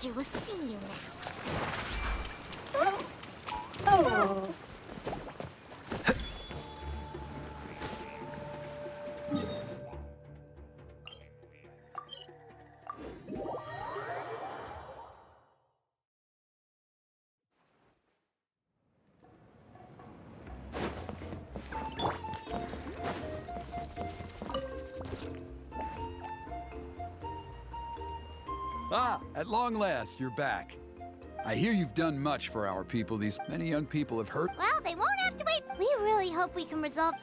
master will see you now. Oh. Ah, at long last, you're back. I hear you've done much for our people. These many young people have hurt. Well, they won't have to wait. We really hope we can resolve...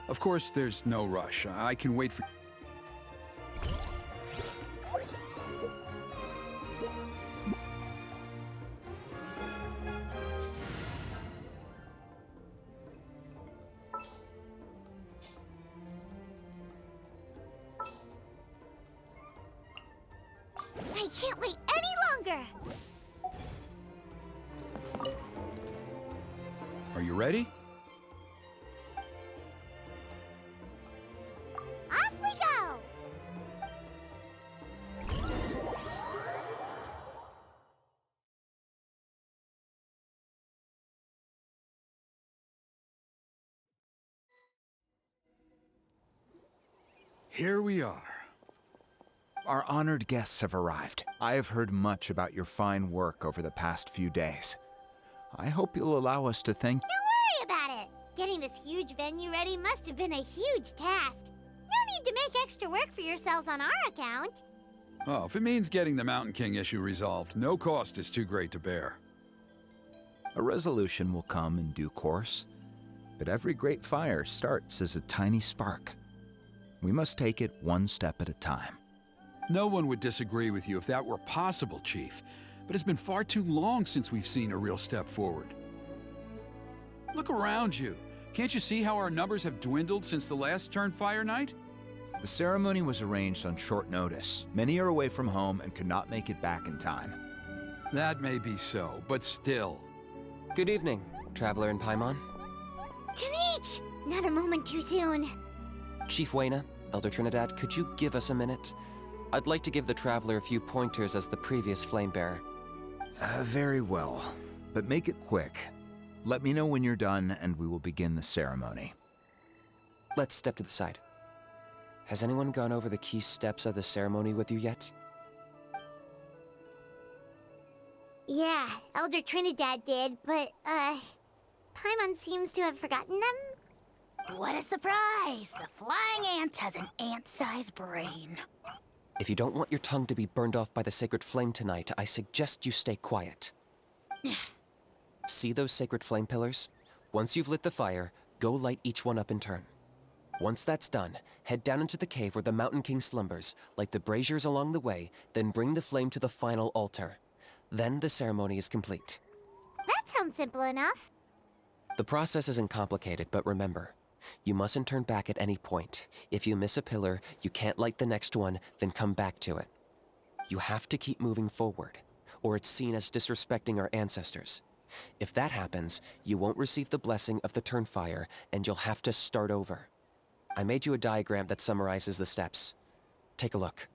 Of course, there's no rush. I can wait for... I can't wait any longer! Are you ready? Off we go! Here we are. Our honored guests have arrived. I have heard much about your fine work over the past few days. I hope you'll allow us to thank you. Don't worry about it. Getting this huge venue ready must have been a huge task. No need to make extra work for yourselves on our account. Oh, if it means getting the Mountain King issue resolved, no cost is too great to bear. A resolution will come in due course, but every great fire starts as a tiny spark. We must take it one step at a time. No one would disagree with you if that were possible, Chief. But it's been far too long since we've seen a real step forward. Look around you. Can't you see how our numbers have dwindled since the last Turnfire night? The ceremony was arranged on short notice. Many are away from home and could not make it back in time. That may be so, but still. Good evening, Traveler in Paimon. Kinich! Not a moment too soon. Chief Wayna, Elder Trinidad, could you give us a minute? I'd like to give the Traveler a few pointers as the previous Flamebearer. Very well, but make it quick. Let me know when you're done and we will begin the ceremony. Let's step to the side. Has anyone gone over the key steps of the ceremony with you yet? Yeah, Elder Trinidad did, but, Paimon seems to have forgotten them. What a surprise! The flying ant has an ant-sized brain. If you don't want your tongue to be burned off by the sacred flame tonight, I suggest you stay quiet. See those sacred flame pillars? Once you've lit the fire, go light each one up in turn. Once that's done, head down into the cave where the Mountain King slumbers, light the braziers along the way, then bring the flame to the final altar. Then the ceremony is complete. That sounds simple enough. The process isn't complicated, but remember, you mustn't turn back at any point. If you miss a pillar, you can't light the next one, then come back to it. You have to keep moving forward, or it's seen as disrespecting our ancestors. If that happens, you won't receive the blessing of the Turnfire, and you'll have to start over. I made you a diagram that summarizes the steps. Take a look.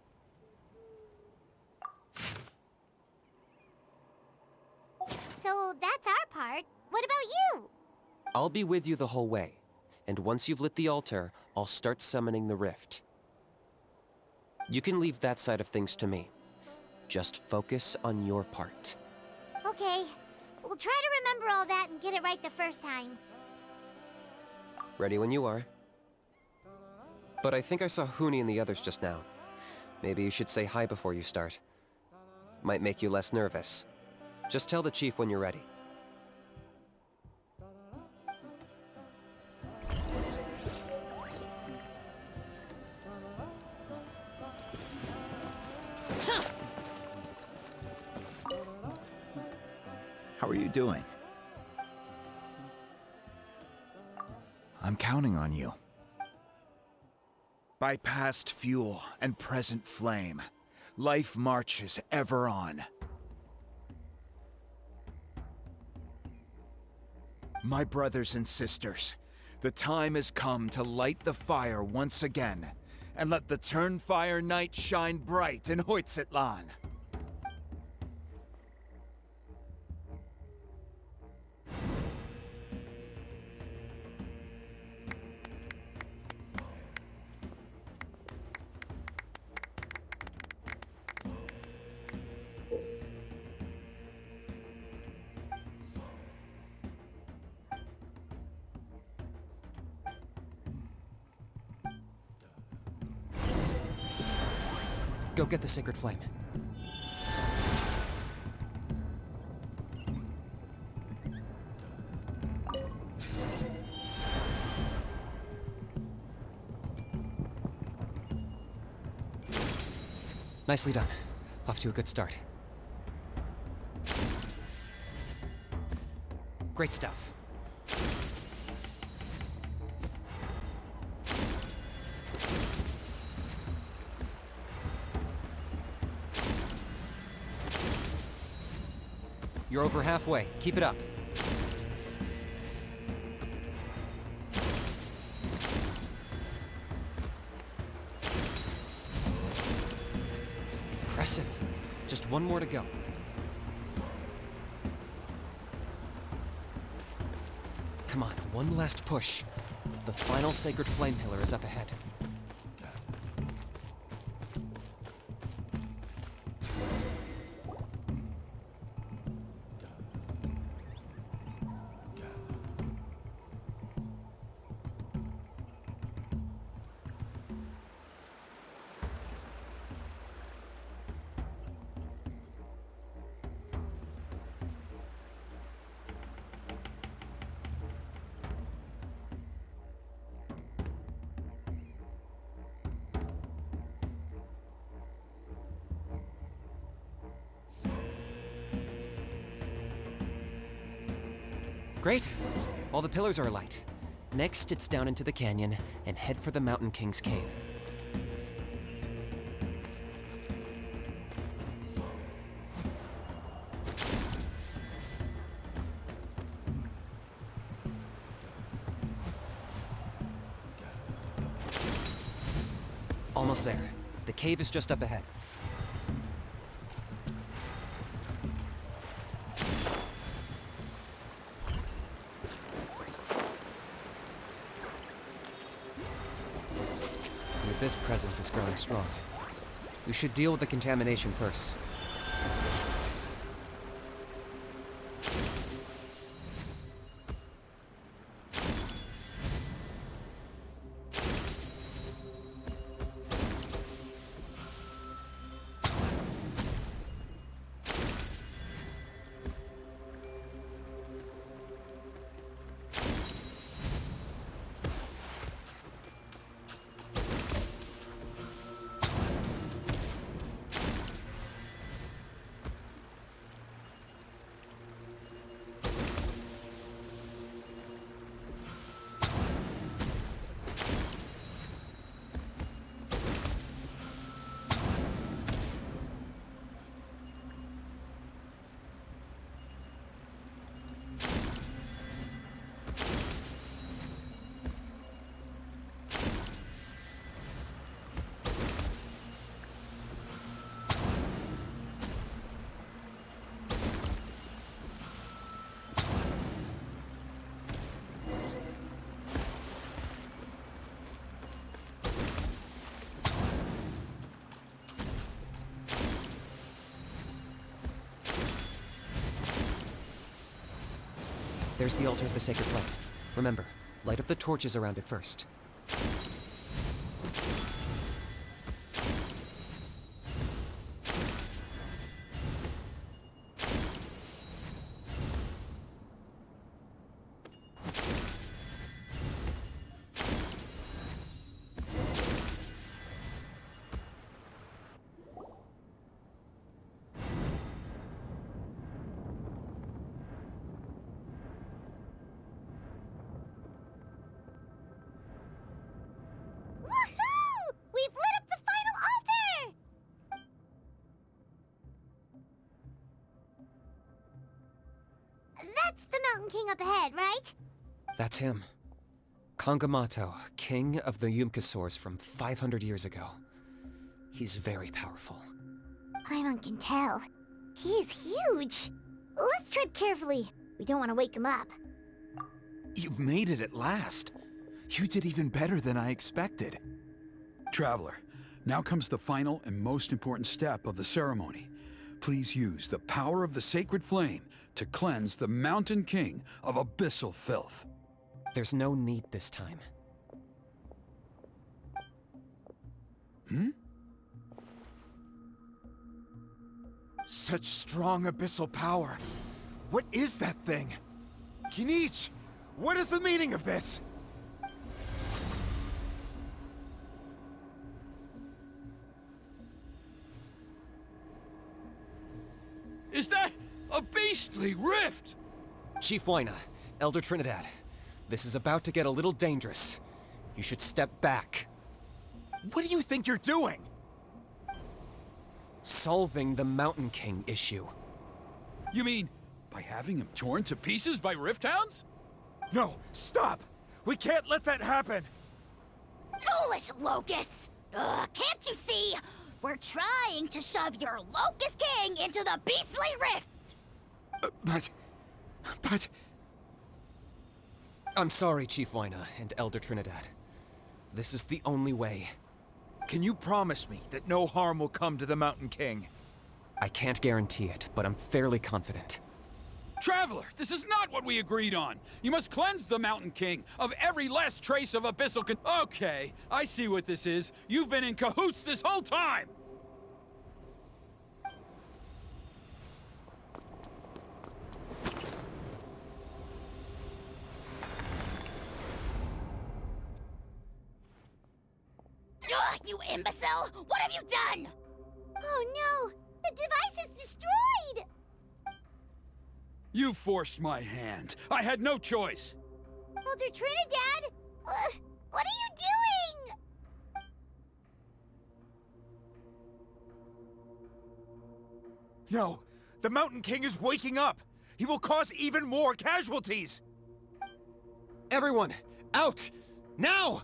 So that's our part. What about you? I'll be with you the whole way, and once you've lit the altar, I'll start summoning the rift. You can leave that side of things to me. Just focus on your part. Okay. We'll try to remember all that and get it right the first time. Ready when you are. But I think I saw Huni and the others just now. Maybe you should say hi before you start. Might make you less nervous. Just tell the chief when you're ready. How are you doing? I'm counting on you. By past fuel and present flame, life marches ever on. My brothers and sisters, The time has come to light the fire once again, and let the Turnfire night shine bright in Hoytzitlan. Go get the sacred flame. Nicely done. Off to a good start. Great stuff. You're over halfway. Keep it up. Impressive. Just one more to go. Come on, one last push. The final sacred flame pillar is up ahead. Great. All the pillars are alight. Next, it's down into the canyon and head for the Mountain King's cave. Almost there. The cave is just up ahead. This presence is growing strong. We should deal with the contamination first. There's the altar of the sacred flame. Remember, light up the torches around it first. Woohoo! We've lit up the final altar! That's the Mountain King up ahead, right? That's him. Kangamato, king of the Yumkasaurs from 500 years ago. He's very powerful. Paimon can tell. He's huge. Let's tread carefully. We don't want to wake him up. You've made it at last. You did even better than I expected. Traveler, now comes the final and most important step of the ceremony. Please use the power of the sacred flame to cleanse the Mountain King of abyssal filth. There's no need this time. Such strong abyssal power. What is that thing? Kinich, what is the meaning of this? Is that a beastly rift? Chief Wyna, Elder Trinidad, this is about to get a little dangerous. You should step back. What do you think you're doing? Solving the Mountain King issue. You mean by having him torn to pieces by rift hounds? No, stop! We can't let that happen! Foolish Locust! Can't you see? We're trying to shove your Locust King into the beastly rift! But... I'm sorry, Chief Wyna and Elder Trinidad. This is the only way. Can you promise me that no harm will come to the Mountain King? I can't guarantee it, but I'm fairly confident. Traveler, this is not what we agreed on. You must cleanse the Mountain King of every last trace of abyssal Okay, I see what this is. You've been in cahoots this whole time! Ugh, you imbecile! What have you done? Oh no! The device is destroyed! You forced my hand. I had no choice. Elder Trinidad! What are you doing? No, the Mountain King is waking up! He will cause even more casualties! Everyone, out! Now!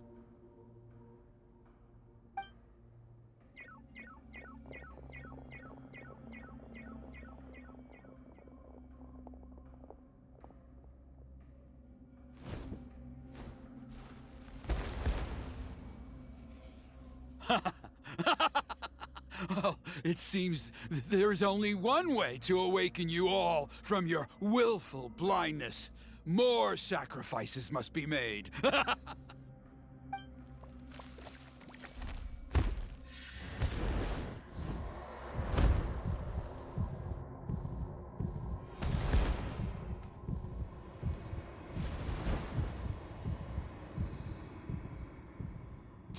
Well, it seems there's only one way to awaken you all from your willful blindness. More sacrifices must be made.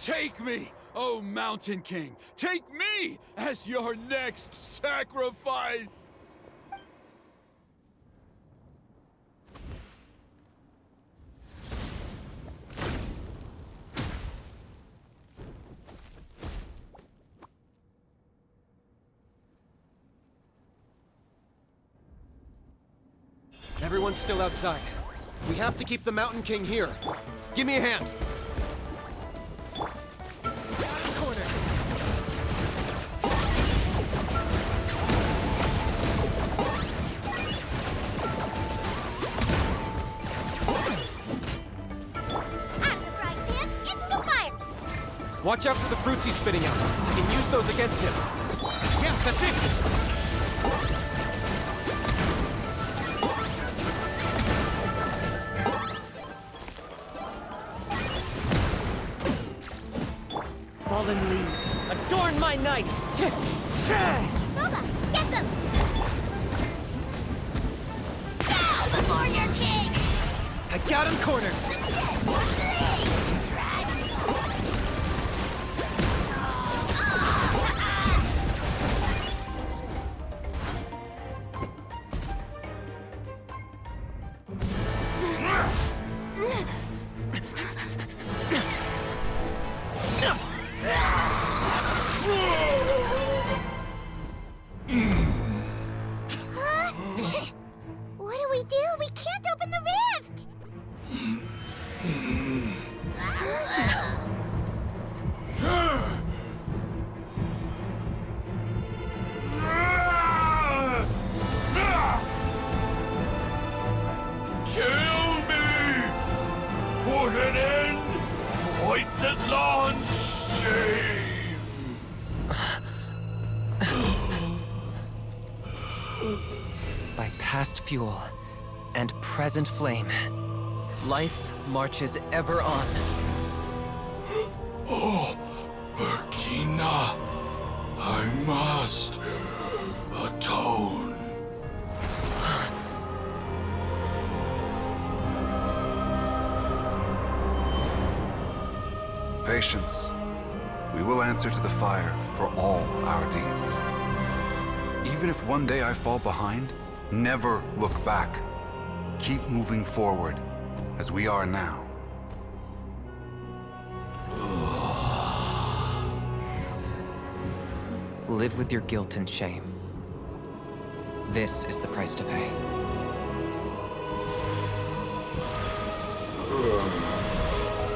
Take me, O Mountain King! Take me as your next sacrifice! Everyone's still outside. We have to keep the Mountain King here. Give me a hand. Watch out for the fruits he's spitting out. You can use those against him. Yeah, that's it! Fallen leaves, adorn my night! Boba, get them! Bow before your king! I got him cornered! What do? We can't open the rift! at launch! Shame! By past fuel and present flame, life marches ever on. Oh, Burkina, I must atone. Patience. We will answer to the fire for all our deeds. Even if one day I fall behind, never look back. Keep moving forward, as we are now. Live with your guilt and shame. This is the price to pay.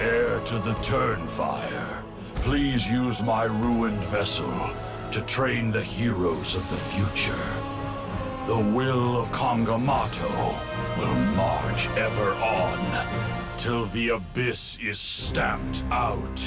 Heir to the Turnfire, please use my ruined vessel to train the heroes of the future. The will of Kangamato will march ever on, till the abyss is stamped out.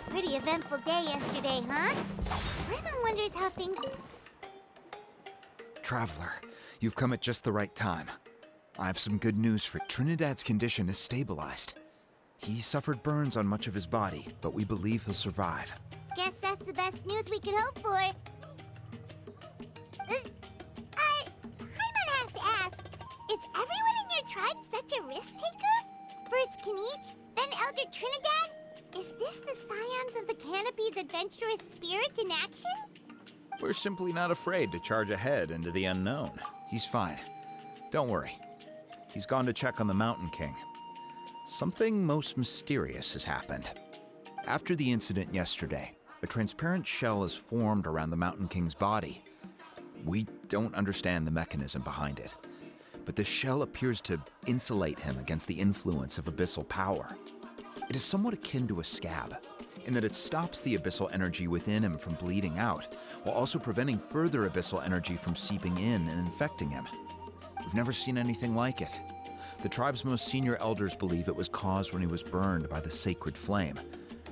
Pretty eventful day yesterday, huh? Paimon wonders how things... Traveler, you've come at just the right time. I have some good news for Trinidad's condition is stabilized. He suffered burns on much of his body, but we believe he'll survive. Guess that's the best news we could hope for. Paimon has to ask, is everyone in your tribe such a risk-taker? First Kinich, then Elder Trinidad? Is this the scions of the Canopy's adventurous spirit in action? We're simply not afraid to charge ahead into the unknown. He's fine. Don't worry. He's gone to check on the Mountain King. Something most mysterious has happened. After the incident yesterday, a transparent shell has formed around the Mountain King's body. We don't understand the mechanism behind it, but the shell appears to insulate him against the influence of abyssal power. It is somewhat akin to a scab, in that it stops the abyssal energy within him from bleeding out, while also preventing further abyssal energy from seeping in and infecting him. We've never seen anything like it. The tribe's most senior elders believe it was caused when he was burned by the sacred flame,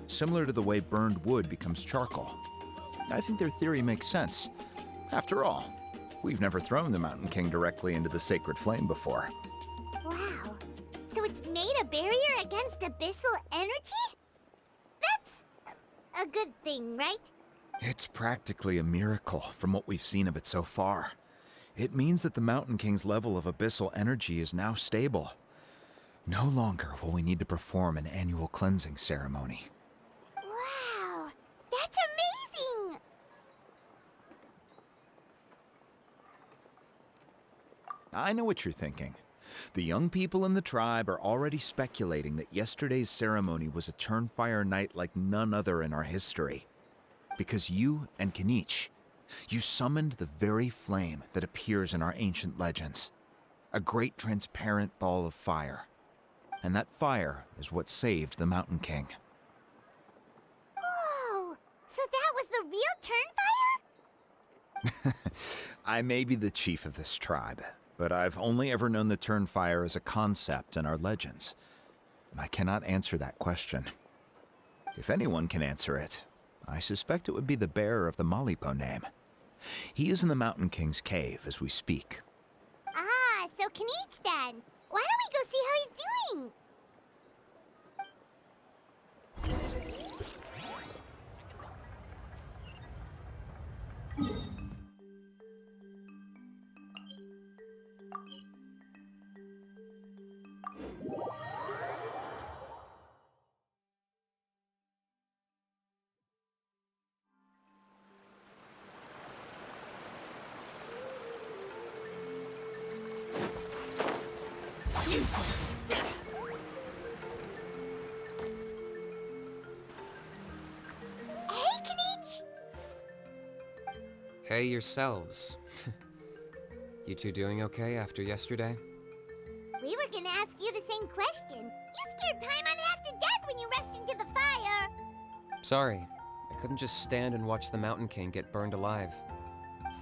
similar to the way burned wood becomes charcoal. I think their theory makes sense. After all, we've never thrown the Mountain King directly into the sacred flame before. Wow. So it's made a barrier against abyssal energy? That's a good thing, right? It's practically a miracle from what we've seen of it so far. It means that the Mountain King's level of abyssal energy is now stable. No longer will we need to perform an annual cleansing ceremony. Wow, that's amazing! I know what you're thinking. The young people in the tribe are already speculating that yesterday's ceremony was a Turnfire night like none other in our history. Because you and Kinich, you summoned the very flame that appears in our ancient legends. A great transparent ball of fire. And that fire is what saved the Mountain King. Whoa! So that was the real Turnfire? I may be the chief of this tribe, but I've only ever known the Turnfire as a concept in our legends. I cannot answer that question. If anyone can answer it, I suspect it would be the bearer of the Malipo name. He is in the Mountain King's cave as we speak. Ah, so Kinich then. Why don't we go see how he's doing? Useless. Hey yourselves. You two doing okay after yesterday? We were gonna ask you the same question. You scared Paimon half to death when you rushed into the fire. Sorry, I couldn't just stand and watch the Mountain King get burned alive.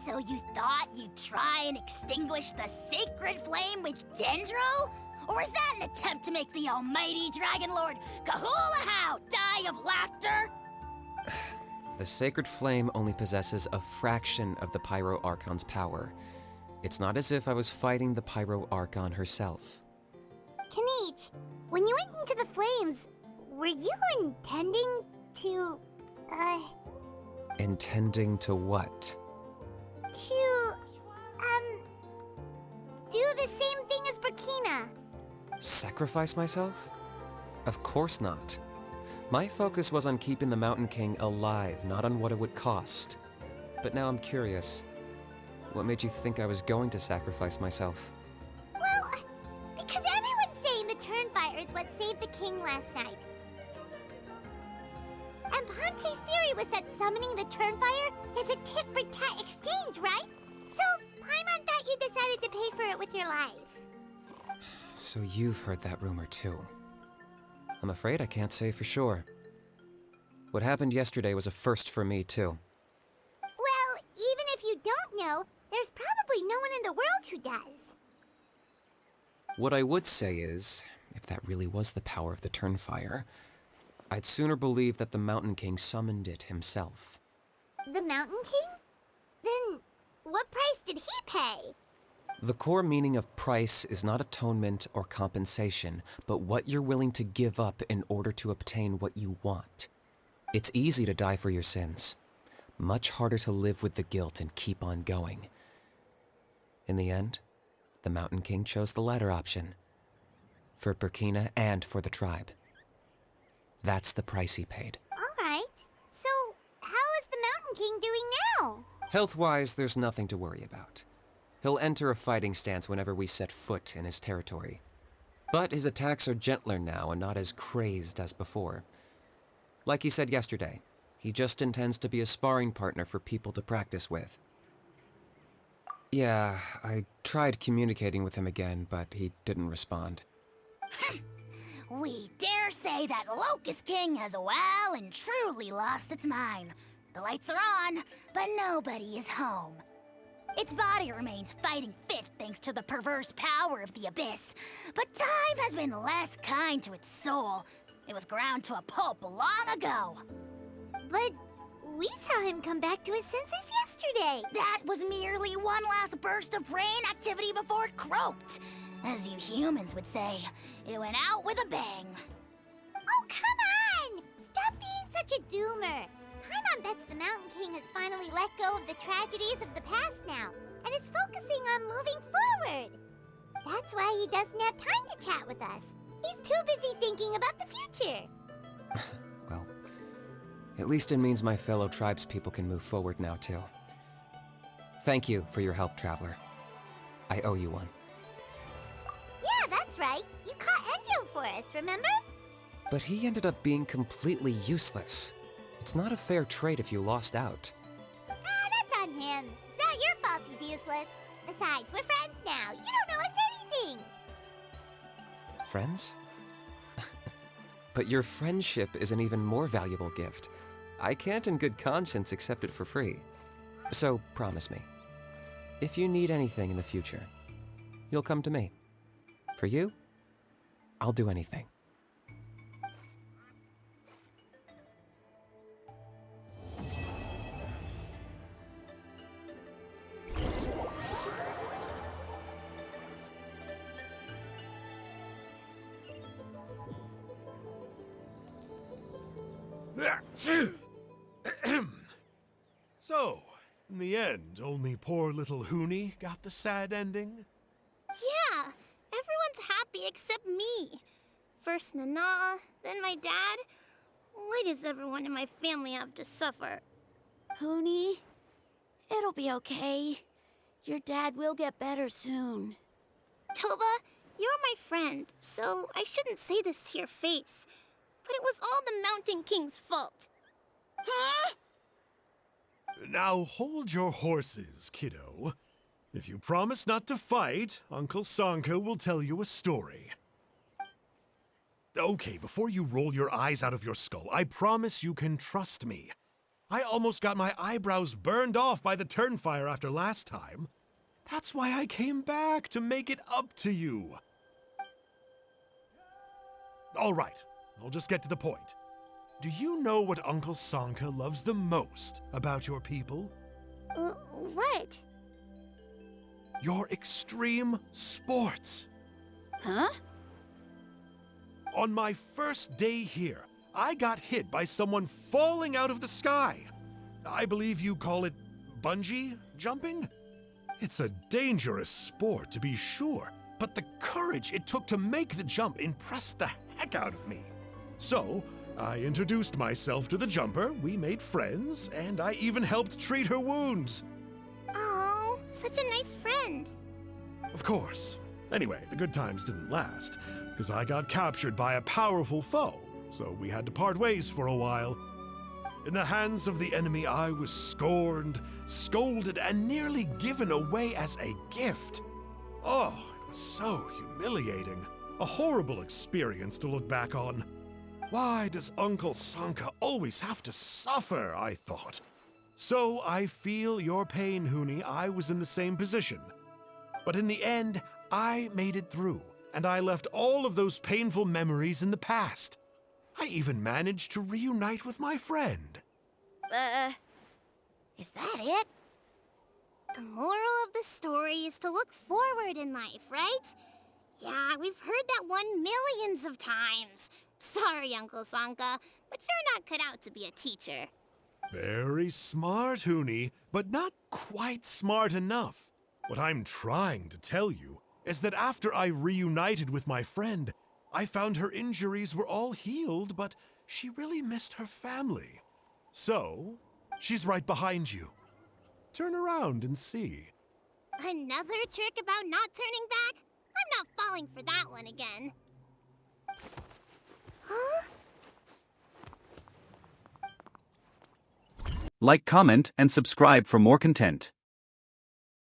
So you thought you'd try and extinguish the sacred flame with Dendro? Or is that an attempt to make the almighty Dragon Lord Kahulahow die of laughter? The sacred flame only possesses a fraction of the Pyro Archon's power. It's not as if I was fighting the Pyro Archon herself. Kinich, when you went into the flames, were you intending to, Intending to what? do the same thing as Burkina? Sacrifice myself? Of course not. My focus was on keeping the Mountain King alive, not on what it would cost. But now I'm curious. What made you think I was going to sacrifice myself? Well, because everyone's saying the Turnfire is what saved the king last night. And Ponche's theory was that summoning the Turnfire is a tit-for-tat exchange, right? So, Paimon thought you decided to pay for it with your life. So you've heard that rumor too. I'm afraid I can't say for sure. What happened yesterday was a first for me too. Well, even if you don't know, there's probably no one in the world who does. What I would say is, if that really was the power of the Turnfire, I'd sooner believe that the Mountain King summoned it himself. The Mountain King? Then, what price did he pay? The core meaning of price is not atonement or compensation, but what you're willing to give up in order to obtain what you want. It's easy to die for your sins. Much harder to live with the guilt and keep on going. In the end, the Mountain King chose the latter option. For Burkina and for the tribe. That's the price he paid. Alright, so how is the Mountain King doing now? Health-wise, there's nothing to worry about. He'll enter a fighting stance whenever we set foot in his territory. But his attacks are gentler now and not as crazed as before. Like he said yesterday, he just intends to be a sparring partner for people to practice with. Yeah, I tried communicating with him again, but he didn't respond. We dare say that Locust King has well and truly lost its mind. The lights are on, but nobody is home. Its body remains fighting fit thanks to the perverse power of the Abyss, but time has been less kind to its soul. It was ground to a pulp long ago. But we saw him come back to his senses yesterday. That was merely one last burst of brain activity before it croaked. As you humans would say, it went out with a bang. Oh, come on! Stop being such a doomer. Paimon bets the Mountain King has finally let go of the tragedies of the past now, and is focusing on moving forward. That's why he doesn't have time to chat with us. He's too busy thinking about the future. Well, at least it means my fellow tribespeople can move forward now, too. Thank you for your help, Traveler. I owe you one. Yeah, that's right. You caught Enjo for us, remember? But he ended up being completely useless. It's not a fair trade if you lost out. That's on him. It's not your fault he's useless. Besides, we're friends now. You don't owe us anything. Friends? But your friendship is an even more valuable gift. I can't in good conscience accept it for free. So promise me, if you need anything in the future, you'll come to me. For you, I'll do anything. So, in the end, only poor little Huni got the sad ending? Yeah, everyone's happy except me. First Nana, then my dad. Why does everyone in my family have to suffer? Huni, it'll be okay. Your dad will get better soon. Toba, you're my friend, so I shouldn't say this to your face. But it was all the Mountain King's fault. Huh? Now hold your horses, kiddo. If you promise not to fight, Uncle Sanka will tell you a story. Okay, before you roll your eyes out of your skull, I promise you can trust me. I almost got my eyebrows burned off by the Turnfire after last time. That's why I came back, to make it up to you. All right, I'll just get to the point. Do you know what Uncle Sanka loves the most about your people? What? Your extreme sports. Huh? On my first day here, I got hit by someone falling out of the sky. I believe you call it bungee jumping? It's a dangerous sport, to be sure, but the courage it took to make the jump impressed the heck out of me. So, I introduced myself to the jumper, we made friends, and I even helped treat her wounds. Oh, such a nice friend. Of course. Anyway, the good times didn't last, because I got captured by a powerful foe, so we had to part ways for a while. In the hands of the enemy, I was scorned, scolded, and nearly given away as a gift. Oh, it was so humiliating. A horrible experience to look back on. Why does Uncle Sanka always have to suffer, I thought. So I feel your pain, Huni. I was in the same position. But in the end, I made it through, and I left all of those painful memories in the past. I even managed to reunite with my friend. Is that it? The moral of the story is to look forward in life, right? Yeah, we've heard that one millions of times. Sorry, Uncle Sanka, but you're not cut out to be a teacher. Very smart, Huni, but not quite smart enough. What I'm trying to tell you is that after I reunited with my friend, I found her injuries were all healed, but she really missed her family. So, she's right behind you. Turn around and see. Another trick about not turning back? I'm not falling for that one again. Huh? Like, comment, and subscribe for more content.